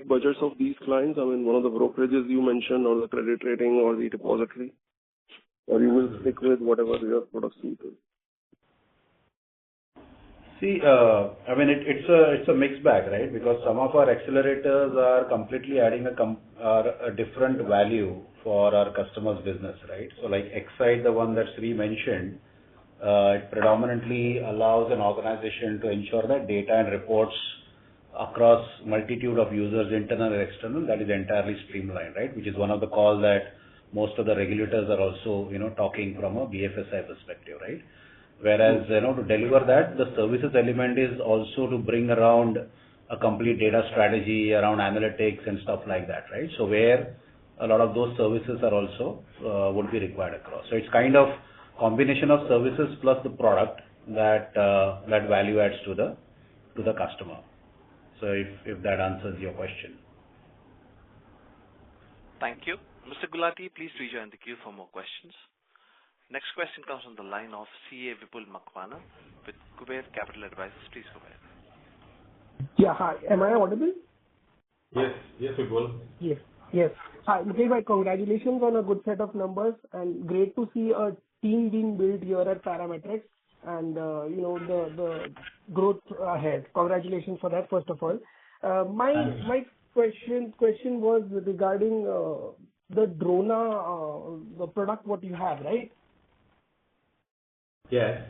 budgets of these clients? I mean, one of the brokerages you mentioned, or the credit rating, or the depository, or you will stick with whatever your product suite is? See, I mean, it's a mixed bag, right? Because some of our accelerators are completely adding a different value for our customers' business, right? So like Excite, the one that Sri mentioned, it predominantly allows an organization to ensure that data and reports across multitude of users, internal and external, that is entirely streamlined, right? Which is one of the calls that most of the regulators are also, talking from a BFSI perspective, right? Whereas, to deliver that, the services element is also to bring around a complete data strategy around analytics and stuff like that, right? So where a lot of those services are also would be required across. So it's kind of combination of services plus the product that that value adds to the customer. So if that answers your question. Thank you. Mr. Gulati, please rejoin the queue for more questions. Next question comes from the line of CA Vipul Makwana with Kuber Capital Advisors. Please go ahead. Yeah, hi. Am I audible? Yes, Vipul. Yes. Hi, Mukesh, congratulations on a good set of numbers and great to see a team being built here at Paramatrix and, the growth ahead. Congratulations for that, first of all. My question was regarding the Drona, the product what you have, right? Yes.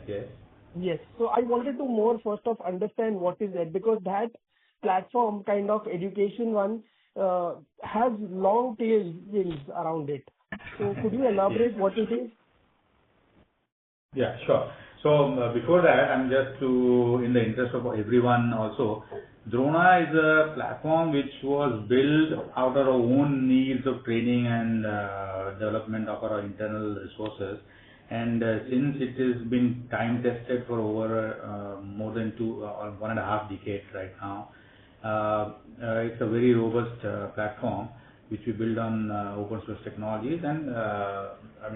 Yes. So I wanted to more first of understand what is it, because that platform kind of education one has long tail wings around it. So could you elaborate what it is? Yeah, sure. So before that, I'm just in the interest of everyone also, Drona is a platform which was built out of our own needs of training and development of our internal resources. And since it has been time tested for over more than 1.5 decades right now, it's a very robust platform which we build on open source technologies, and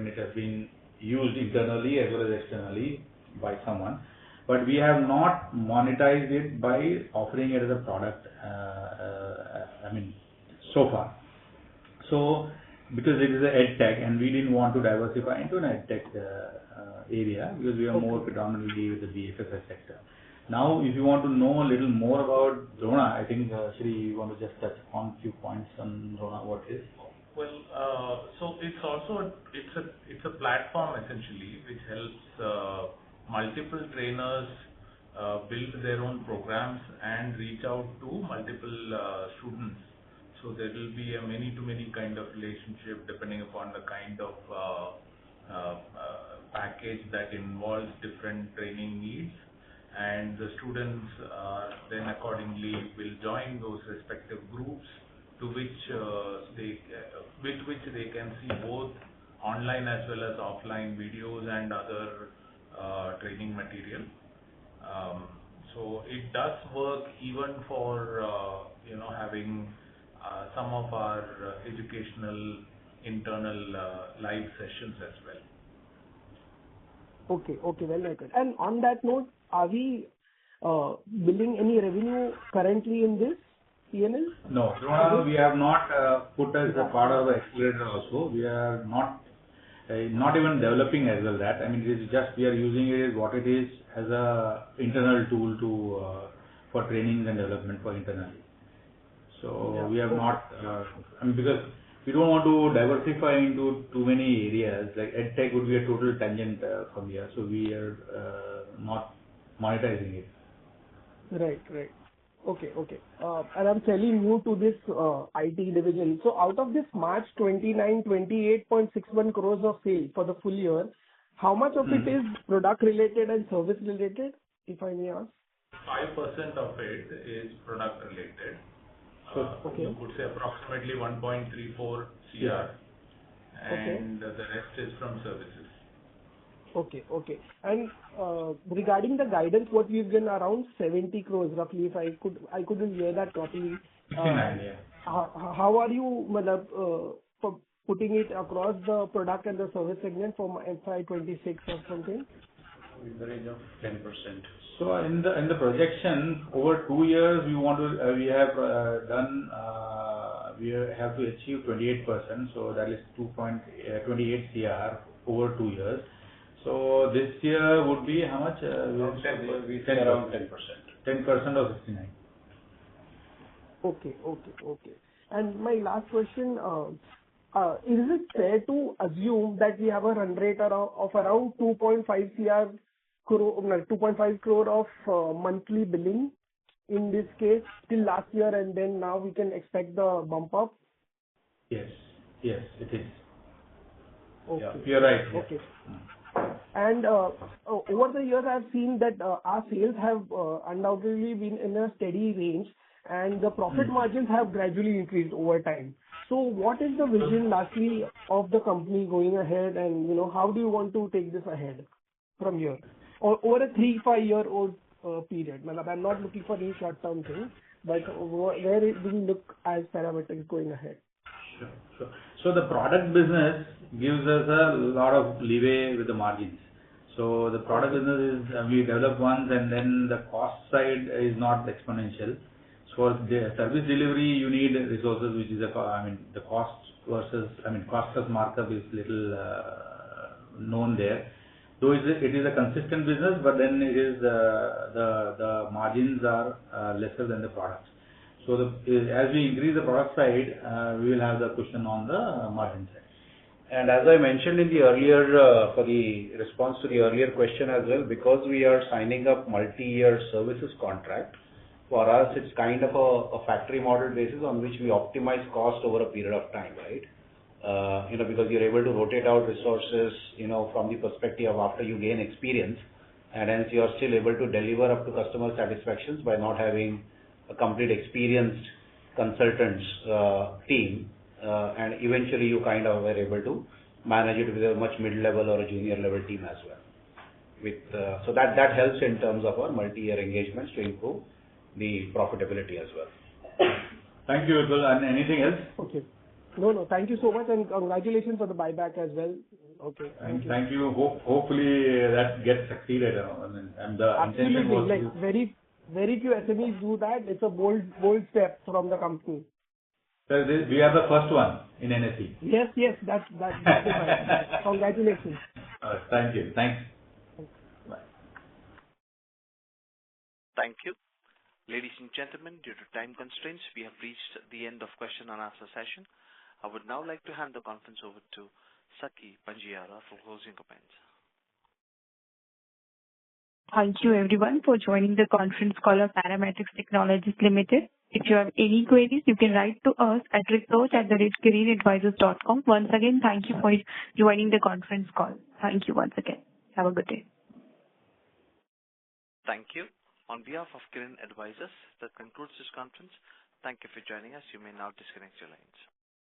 it has been used internally as well as externally by someone. But we have not monetized it by offering it as a product, so far. So, because it is an ed tech and we didn't want to diversify into an ed tech area, because we are more predominantly with the BFSI sector. Now, if you want to know a little more about Drona, I think Shri, you want to just touch on a few points on Drona, what is? Well, so it's a platform essentially which helps multiple trainers build their own programs and reach out to multiple students. So there will be a many-to-many kind of relationship depending upon the kind of package that involves different training needs, and the students then accordingly will join those respective groups to which they can see both online as well as offline videos and other training material. So it does work even for having some of our educational internal live sessions as well. Okay, well noted. And on that note, are we billing any revenue currently in this PNL? No, Drona, we have not put as a part of the accelerator also. We are not even developing as well that. It is just we are using it as what it is as a internal tool for trainings and development for internally. So we have not, because we don't want to diversify into too many areas. Like EdTech would be a total tangent from here. So we are not monetizing it. Right. Okay. And I'm fairly new to this IT division. So out of this March 29, 28.61 crores of sales for the full year, how much of it is product related and service related, if I may ask? 5% of it is product related. You could say approximately 1.34 CR, and the rest is from services. Okay. And regarding the guidance, what we've given around 70 crores roughly, if I couldn't hear that properly. 69, yeah. How are you putting it across the product and the service segment for FY26 or something? In the range of 10%. So in the projection over 2 years, we have to achieve 28%. So that is 2.28 CR over 2 years. So this year would be how much? We said around 10%. 10% of 69. Okay. And my last question, is it fair to assume that we have a run rate of around 2.5 crore of monthly billing in this case till last year, and then now we can expect the bump up? Yes, it is. Okay. Yeah, you're right. Yes. Okay. And over the years, I've seen that our sales have undoubtedly been in a steady range, and the profit margins have gradually increased over time. So what is the vision lastly of the company going ahead, and how do you want to take this ahead from here? Or over a 3-5-year-old period? I'm not looking for any short-term thing, but where do we look as Paramatrix going ahead? Sure. So the product business gives us a lot of leeway with the margins. So the product business is we develop once, and then the cost side is not exponential. So for the service delivery, you need resources, which is the cost versus cost plus markup is little known there. Though it is a consistent business, but then it is the margins are lesser than the products. So as we increase the product side, we will have the cushion on the margin side. And as I mentioned in the earlier, for the response to the earlier question as well, because we are signing up multi-year services contract, for us it's kind of a factory model basis on which we optimize cost over a period of time, right? Because you're able to rotate out resources, from the perspective of after you gain experience, and hence you are still able to deliver up to customer satisfactions by not having a complete experienced consultants team, and eventually you kind of were able to manage it with a much mid-level or a junior level team as well. So that helps in terms of our multi-year engagements to improve the profitability as well. Thank you, Vipul. And anything else? Okay. No. Thank you so much, and congratulations for the buyback as well. Okay. Thank you. Hopefully that gets succeeded. And the intention was very few SMEs do that. It's a bold step from the company. Sir, we are the first one in NSE. Yes, that's right. Congratulations. Thank you. Thanks. Bye. Thank you. Ladies and gentlemen, due to time constraints, we have reached the end of question and answer session. I would now like to hand the conference over to Saki Panjiara for closing comments. Thank you everyone for joining the conference call of Paramatrix Technologies Limited. If you have any queries, you can write to us at research@careeradvisors.com. Once again, thank you for joining the conference call. Thank you once again. Have a good day. Thank you. On behalf of Kirin Advisors, that concludes this conference. Thank you for joining us. You may now disconnect your lines.